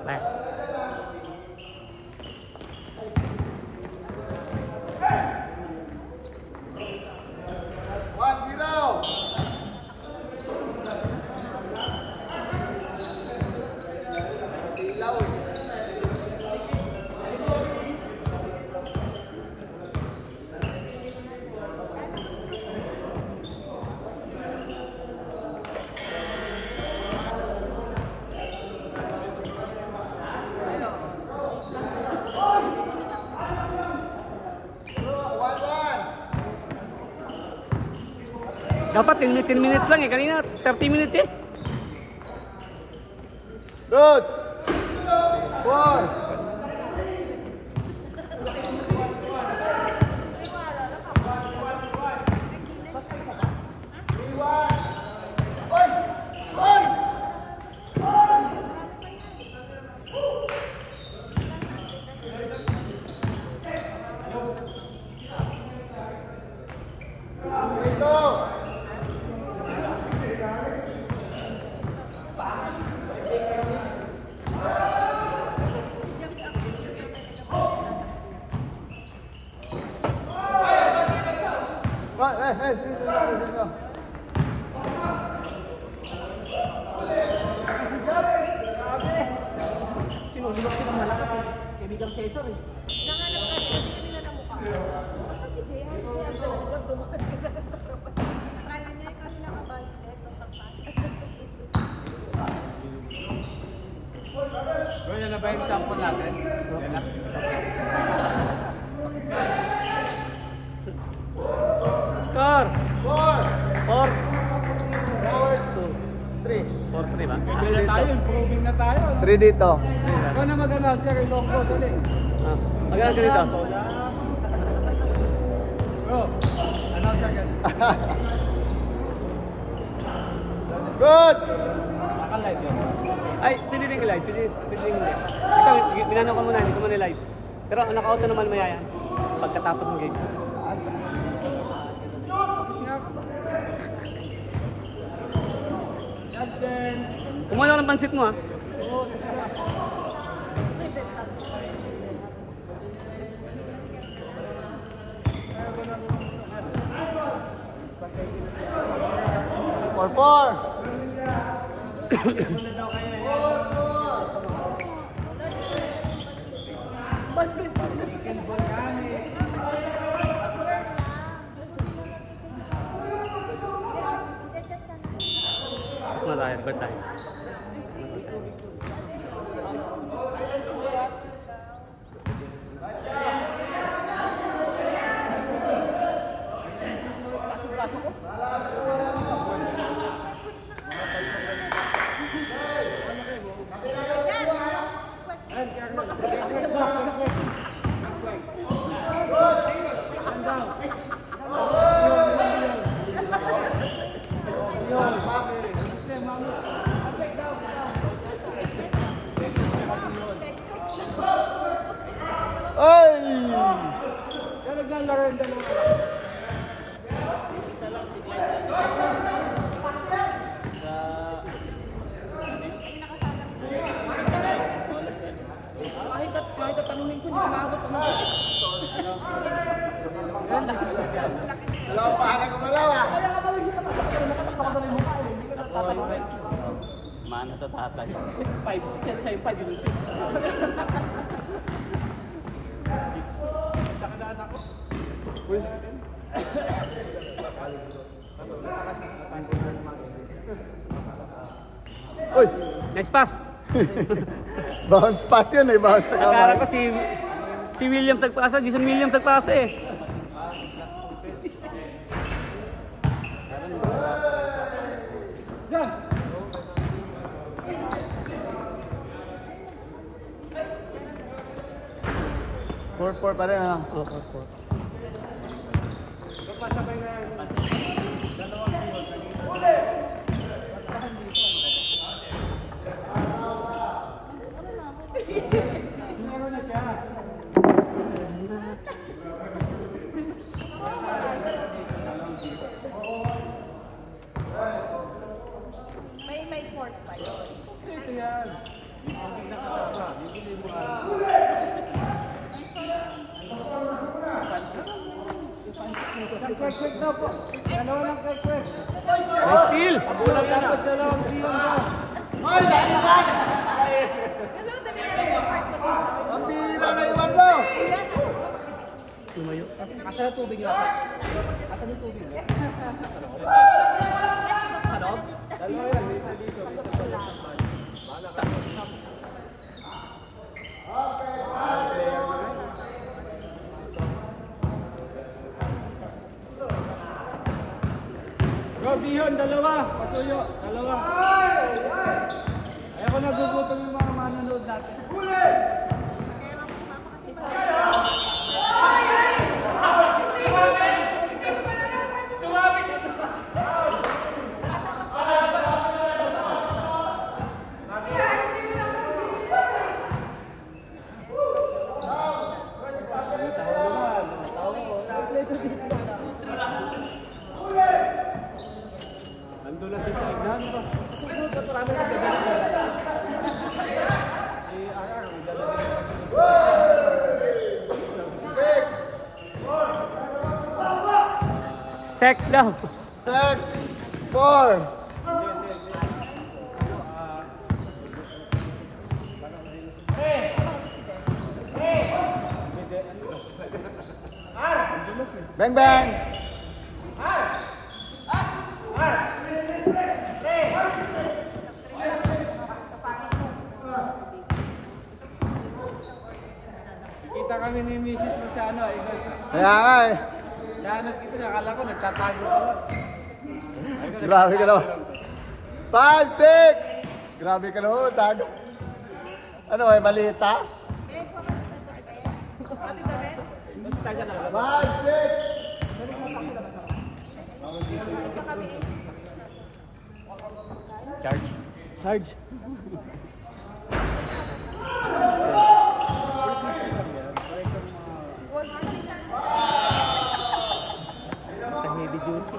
Back. Dapat 10 minutes lang eh. Kanina 30 minutes eh. Dos! 4! Sinulibak sila malakas eh. Kaibigang Cesar eh. Nanganap ka rin, hindi kanila na mukha. Basta si Jay, hindi kaya sa nagdag dumakad ka na sa trapan. Akala niya yung kanila kabalit eh, Bro, yan na ba yung sample natin? Yan na. Score! 4! 3. 4-3 ba? Bigyan na tayo, improving na tayo. 3 dito. Ikaw na maganda, Sir Ilonggo, dali. Maganda ka dito. Bro, ano siya ganun? Good! Naka-live yun. Ay, piniling live. Piniling live. Ito, binano ko muna, hindi ko muna live. Pero naka-out na naman maya yan. Pagkatapos ng game. Kumuha lang ng pansit mo ha. Four. Mas na tayo, advertise. Ay! Kaya naglalaro yung dalawa. kahit tanungin ko, hindi ko maabot ang mga. Wala pa, anak ko malawa. Kaya ka bawin dito kasi nakataksa ko na yung mukha eh. Hindi ko natatay. Mana sa tatay. 5, 6 yan siya yung 5, yung 6. Nakadaan ako. Uy. Uy! Next pass. Bounce pass yun eh, bounce sa Akala kamay. ko si Williams nagpasa, Jason Williams nagpasa eh. Diyan! 4-4 pa rin ha. Oh, 4-4. Pasabay na yan. Dalawang goal. Meron na siya. May fourth pa yun. Ito yan. Hindi na katapa. Bibili mo ano. Quick na po. Dalawa lang quick. Nice steal! Bulan dapat dalawang siyon ka. Hello, dali na yung fourth pa dito. Ang bira na iwan mo. Tumayo. Asa na tubig lang? Asa na tubig lang? Ano? Dalawa yan. Isa dito. Isa dito. Bahala ka. Go, Dion, dalawa. Pasuyo, dalawa. Ayaw ko nagugutom yung mga manonood natin. Ando na si Saignan ba? Susunod na marami na gagawin. Si RR, maglalagay na kasi. Sex daw. 4. Bang bang. Kita kami ni Mrs. mo sa ano, Kaya nga eh. Kaya kita nakala ko nagtatago ko. Grabe ka naman. 5, 6. Grabe ka naman. Tago. Ano eh, malita? 5, 6. Charge. Charge. Sa heavy duty.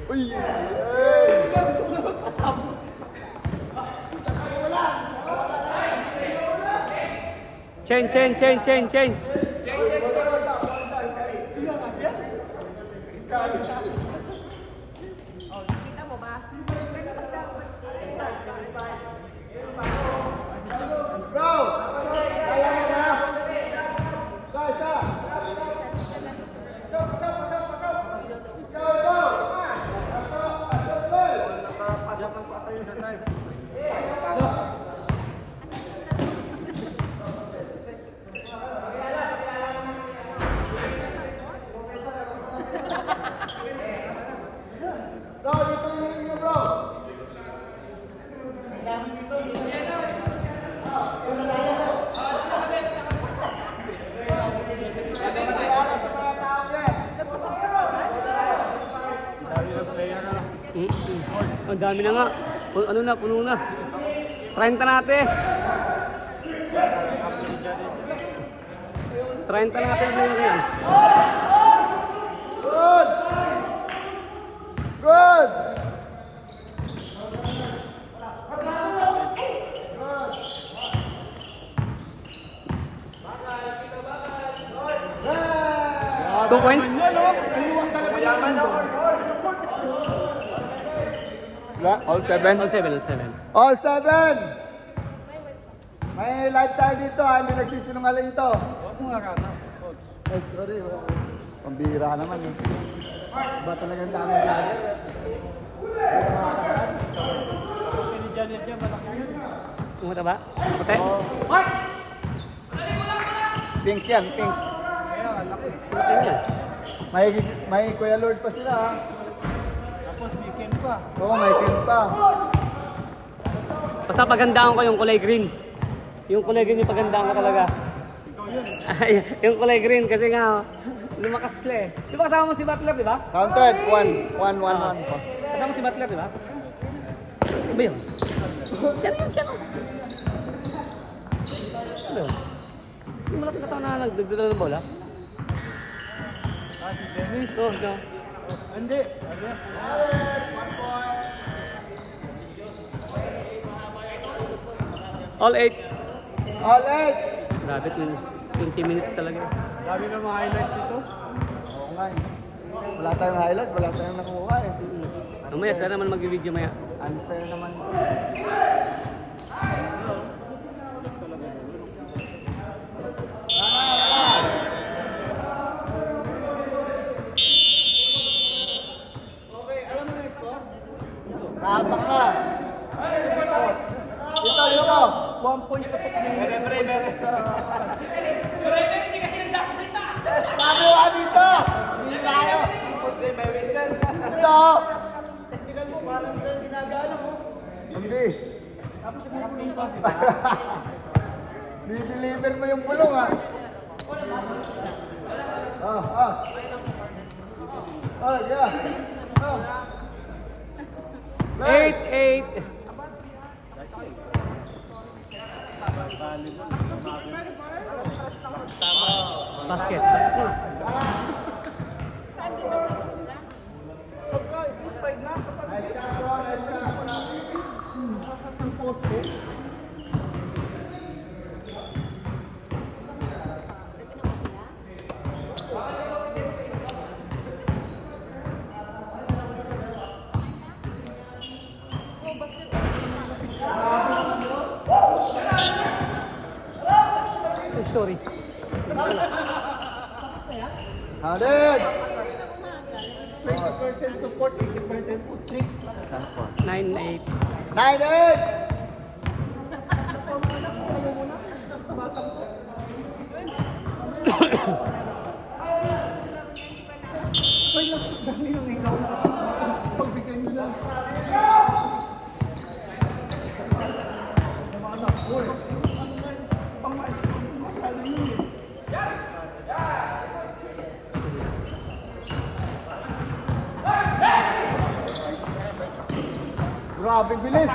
Uy! Change. Kita mo ba? Go! Kaya mo na! Go, go! Bro, dito yung inyo, bro! Ang dami na nga. Ano na, puno na. 30 natin. 30 natin na yan. Good! Good! Two points? All 7? All 7. All 7! May live tayo dito ha, hindi nagsisinungaling to. Huwag mo nga kata. Ay, sorry. Pambira naman eh. Ba talagang dami dyan? Ni Janet yan, malaki yun. Kumata ba? Puti? Oh. Pink yan, pink. Kaya, laki. Laki niya. May Kuya Lord pa sila ha. Tapos weekend pa. Oo, may pink pa. Basta pagandaan ko yung kulay green. Yung kulay green yung pagandaan ko talaga. Ikaw yun. Ay, yung kulay green kasi nga, lumakas sila eh. Di ba kasama mo si Butler, di ba? Counted, 1, 1, 1, 1. Kasama mo si Butler, di ba? Ano ba yun? Siya na yun, siya na. Ano ba yun? Yung malaking katawan na nagdagdala ng bola? Ah, si Dennis. Oo, no. Hindi. Ano yan? All 8. Alright! Grabe, 20 minutes talaga. Dami ng mga highlights ito. Oo nga eh. Wala tayong highlight, wala tayong nakuha eh. Mamaya, sila naman mag-video maya. Unfair naman. Kapak ka! Dito, dito! 1 point sa pagkakas. Bago ka dito! Hindi tayo! May whistle! Dito! Technical mo, parang ginagano mo. Hindi. Tapos yung pa. Di-deliver mo yung bulong ha. Yeah. 8. Basket. Basket mo. Oh, sorry. 100! 20% support, 80% putik. 9-8. 9-8! Dami yung ikaw na. Pagbigay mo lang. Mga anak, boy. Grabe bilis.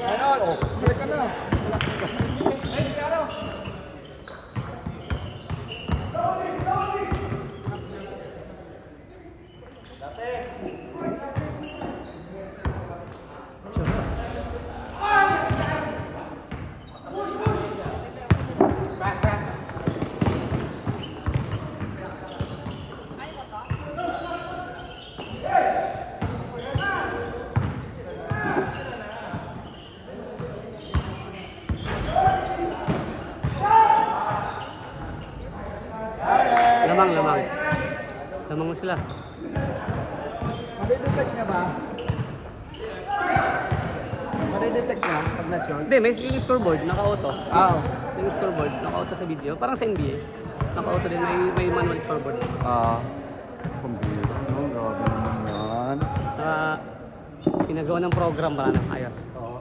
Ayun, oh, balik ka na. Lamang. Lamang mo sila. Madidetect niya ba? Madidetect niya pag na-short? Hindi, may yung scoreboard, naka-auto. Ah, Yung scoreboard, naka-auto sa video. Parang sa NBA. Naka-auto din, may manual scoreboard. Kumbira, no? Grabe naman yan. Pinagawa ng program para ng ayos. Oo.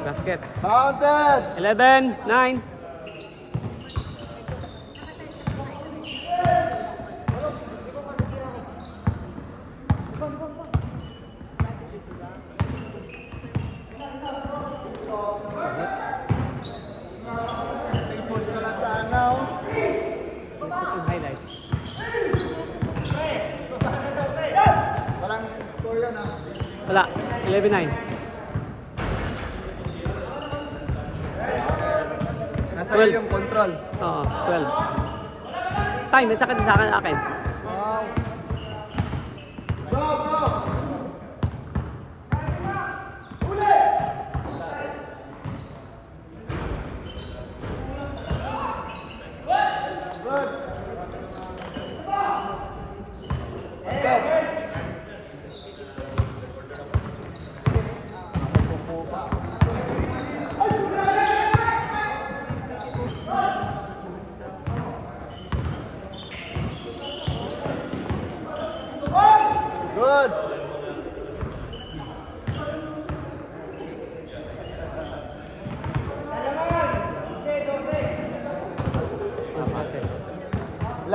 Basket. Counted! 11-9. Post ko lang sa anaw. Yung highlight. Walang score yun ah. Wala. 11-9. Nasa 12. yung control. Oo, 12. Time, at saka sa akin. Wow. Go, go! Good.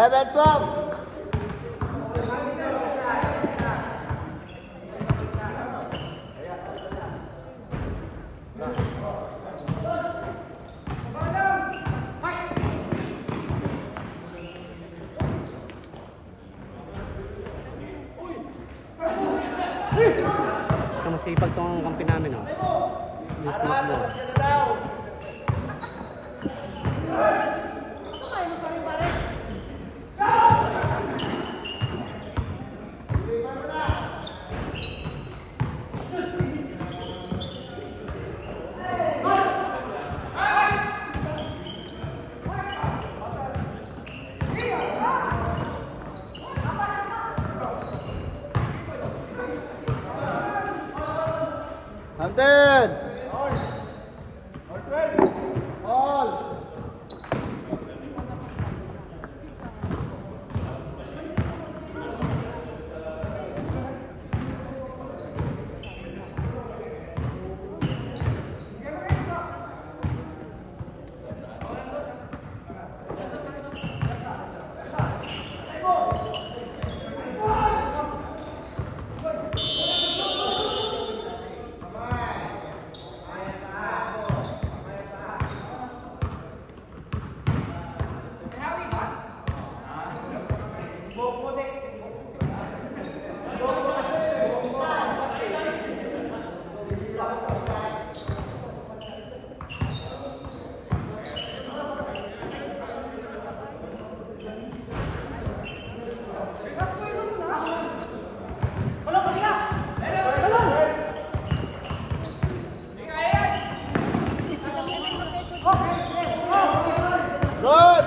11-12. Ito masipag tong kampi namin, oh. Yung smoke mo. Hunted! All! Good!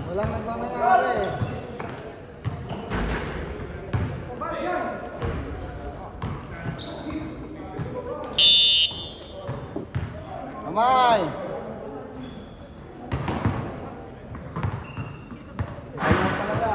Walang nagmamayari. Kamay! Ayaw talaga.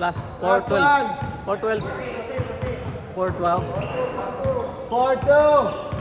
Last Last 4-12. one. 4-12. 4-12. 4-2.